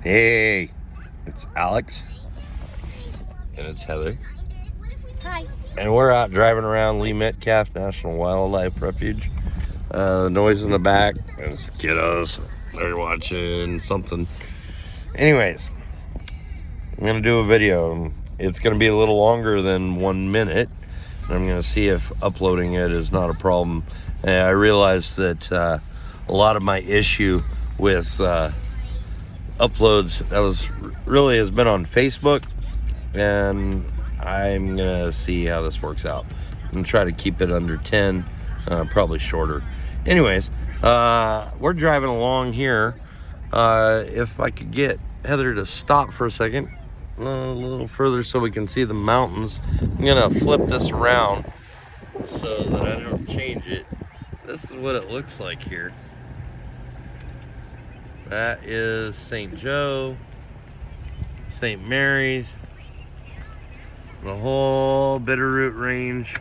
Hey, it's Alex, and it's Heather. Hi. And we're out driving around Lee Metcalf National Wildlife Refuge. The noise in the back, and it's kiddos. They're watching something. Anyways, I'm going to do a video. It's going to be a little longer than 1 minute. And I'm going to see if uploading it is not a problem. And I realized that a lot of my issue with uploads has been on Facebook, and I'm gonna see how this works out. I'm gonna try to keep it under 10, probably shorter. Anyways, we're driving along here. If I could get Heather to stop for a second, a little further so we can see the mountains. I'm gonna flip this around so that I don't change it. This is what it looks like here. That is St. Joe, St. Mary's, the whole Bitterroot Range,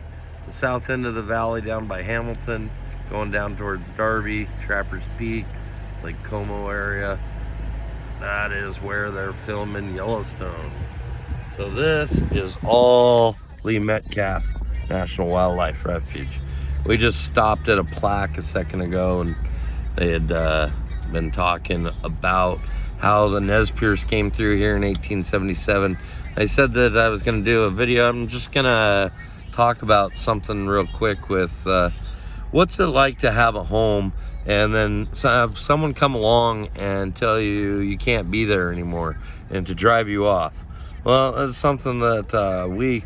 the south end of the valley down by Hamilton, going down towards Darby, Trappers Peak, Lake Como area. That is where they're filming Yellowstone. So this is all Lee Metcalf National Wildlife Refuge. We just stopped at a plaque a second ago, and they had been talking about how the Nez Perce came through here in 1877. I said that I was going to do a video. I'm just going to talk about something real quick with what's it like to have a home and then have someone come along and tell you you can't be there anymore and to drive you off. Well, that's something that we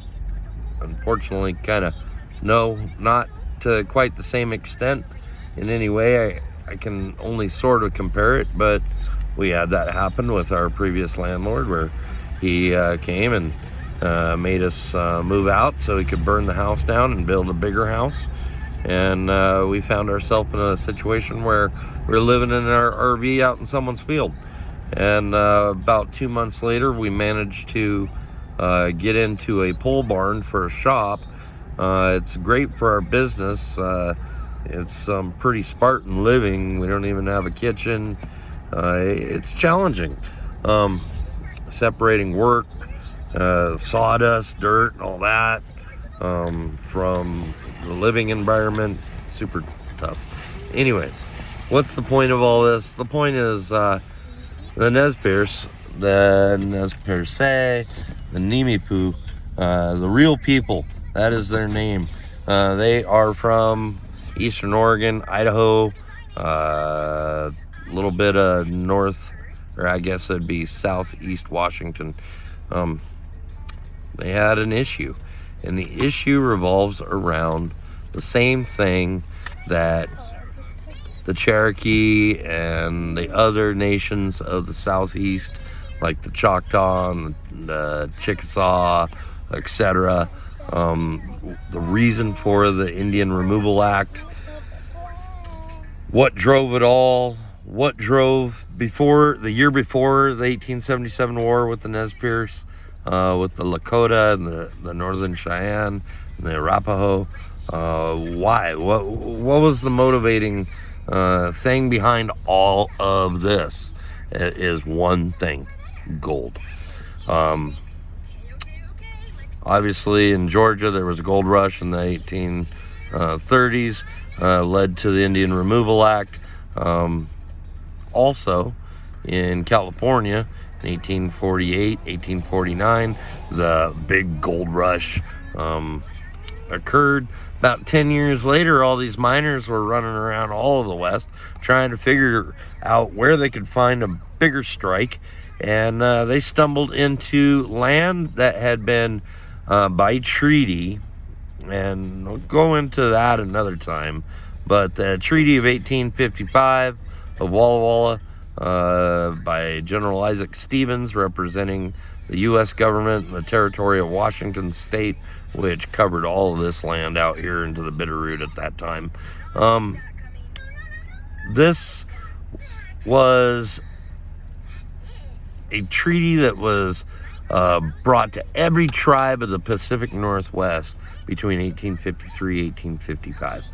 unfortunately kind of know, not to quite the same extent in any way. I can only sort of compare it, but we had that happen with our previous landlord where he came and made us move out so he could burn the house down and build a bigger house. And we found ourselves in a situation where we're living in our RV out in someone's field. And about 2 months later, we managed to get into a pole barn for a shop. It's great for our business. It's pretty Spartan living. We don't even have a kitchen. It's challenging. Separating work, sawdust, dirt, and all that from the living environment, super tough. Anyways, what's the point of all this? The point is the Nez Perce, the Nimiipuu, the real people. That is their name. They are from Eastern Oregon, Idaho, a little bit of north, or I guess it'd be southeast Washington. They had an issue, and the issue revolves around the same thing that the Cherokee and the other nations of the southeast, like the Choctaw and the Chickasaw, etc. The reason for the Indian Removal Act, what drove it all, what drove the year before the 1877 war with the Nez Perce, with the Lakota and the Northern Cheyenne and the Arapaho. Why? What was the motivating thing behind all of this? It is one thing: gold. Obviously, in Georgia, there was a gold rush in the 1830s, led to the Indian Removal Act. Also, in California, in 1848, 1849, the big gold rush occurred. About 10 years later, all these miners were running around all of the West trying to figure out where they could find a bigger strike, and they stumbled into land that had been by treaty, and we'll go into that another time, but the Treaty of 1855 of Walla Walla by General Isaac Stevens, representing the U.S. government and the territory of Washington State, which covered all of this land out here into the Bitterroot at that time. This was a treaty that was brought to every tribe of the Pacific Northwest between 1853 and 1855.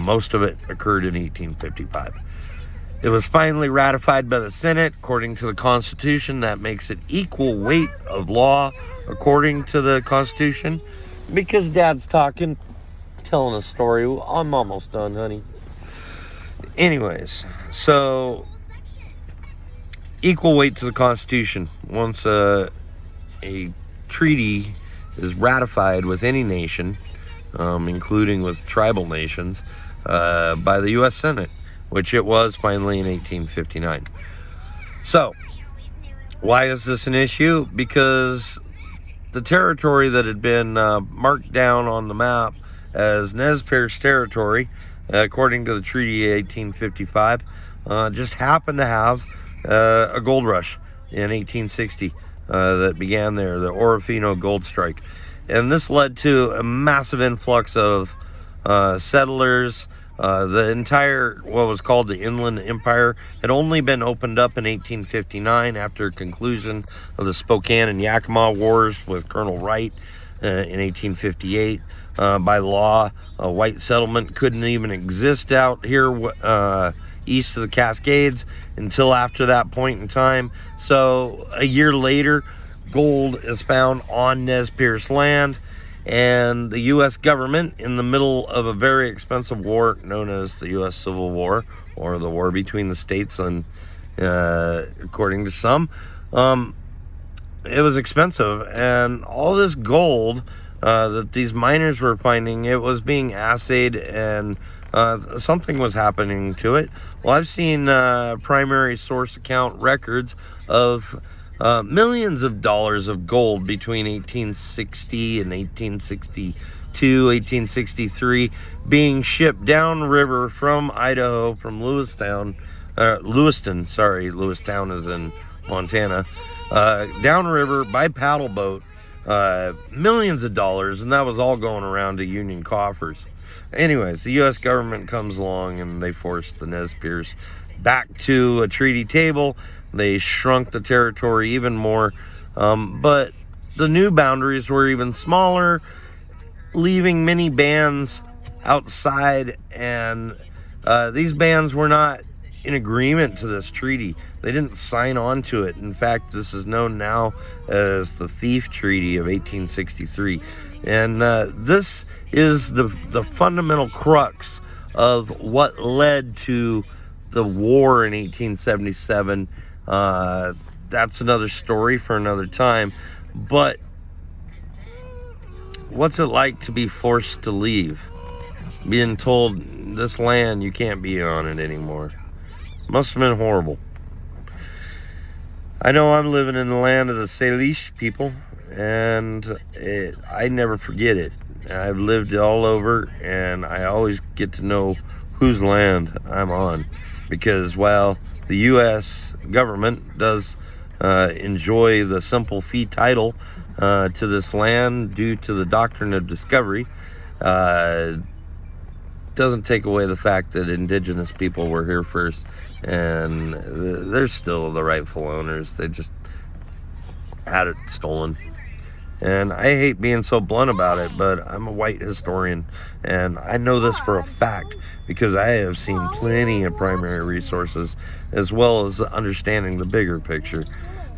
Most of it occurred in 1855. It was finally ratified by the Senate according to the Constitution. That makes it equal weight of law according to the Constitution. Because Dad's telling a story. I'm almost done, honey. Anyways, so equal weight to the Constitution. Once a treaty is ratified with any nation, including with tribal nations, by the U.S. Senate, which it was finally in 1859. So, why is this an issue? Because the territory that had been marked down on the map as Nez Perce territory, according to the Treaty of 1855, just happened to have a gold rush in 1860 that began there, the Orofino Gold Strike. And this led to a massive influx of settlers. The entire, what was called the Inland Empire, had only been opened up in 1859 after conclusion of the Spokane and Yakima Wars with Colonel Wright in 1858. By law, a white settlement couldn't even exist out here east of the Cascades until after that point in time. So a year later, gold is found on Nez Perce land, and the U.S. government, in the middle of a very expensive war known as the U.S. Civil War, or the war between the states, and according to some, it was expensive, and all this gold that these miners were finding, it was being assayed, and something was happening to it. Well, I've seen primary source account records of millions of dollars of gold between 1860 and 1862, 1863, being shipped downriver from Idaho, from Lewistown is in Montana, downriver by paddle boat, millions of dollars, and that was all going around to Union coffers. Anyways, the U.S. government comes along and they force the Nez Perce back to a treaty table. They shrunk the territory even more, but the new boundaries were even smaller, leaving many bands outside, and these bands were not in agreement to this treaty. They didn't sign on to it. In fact, this is known now as the Thief Treaty of 1863. And this is the fundamental crux of what led to the war in 1877. That's another story for another time. But what's it like to be forced to leave? Being told, this land, you can't be on it anymore. Must have been horrible. I know I'm living in the land of the Salish people, and I never forget it. I've lived all over, and I always get to know whose land I'm on, because while the U.S. government does enjoy the simple fee title to this land due to the doctrine of discovery, doesn't take away the fact that indigenous people were here first, and they're still the rightful owners. They just had it stolen. And I hate being so blunt about it, but I'm a white historian, and I know this for a fact because I have seen plenty of primary resources, as well as understanding the bigger picture.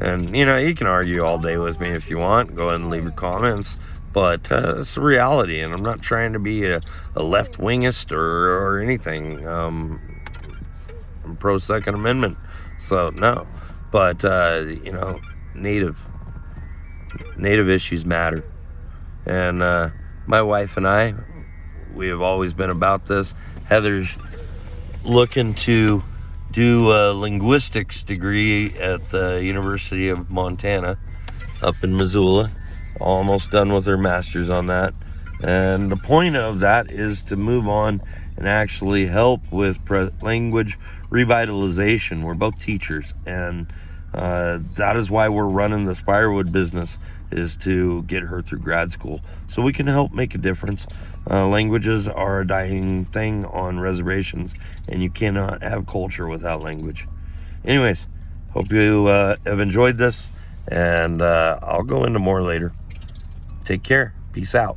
And, you know, you can argue all day with me if you want. Go ahead and leave your comments. But it's the reality, and I'm not trying to be a left-wingist or anything. I'm pro Second Amendment, so no. But, you know, Native issues matter. And my wife and I, we have always been about this. Heather's looking to do a linguistics degree at the University of Montana up in Missoula. Almost done with her master's on that. And the point of that is to move on and actually help with language revitalization. We're both teachers, and that is why we're running the Spirewood business, is to get her through grad school so we can help make a difference. Languages are a dying thing on reservations, and you cannot have culture without language. Anyways, hope you have enjoyed this, and I'll go into more later. Take care. Peace out.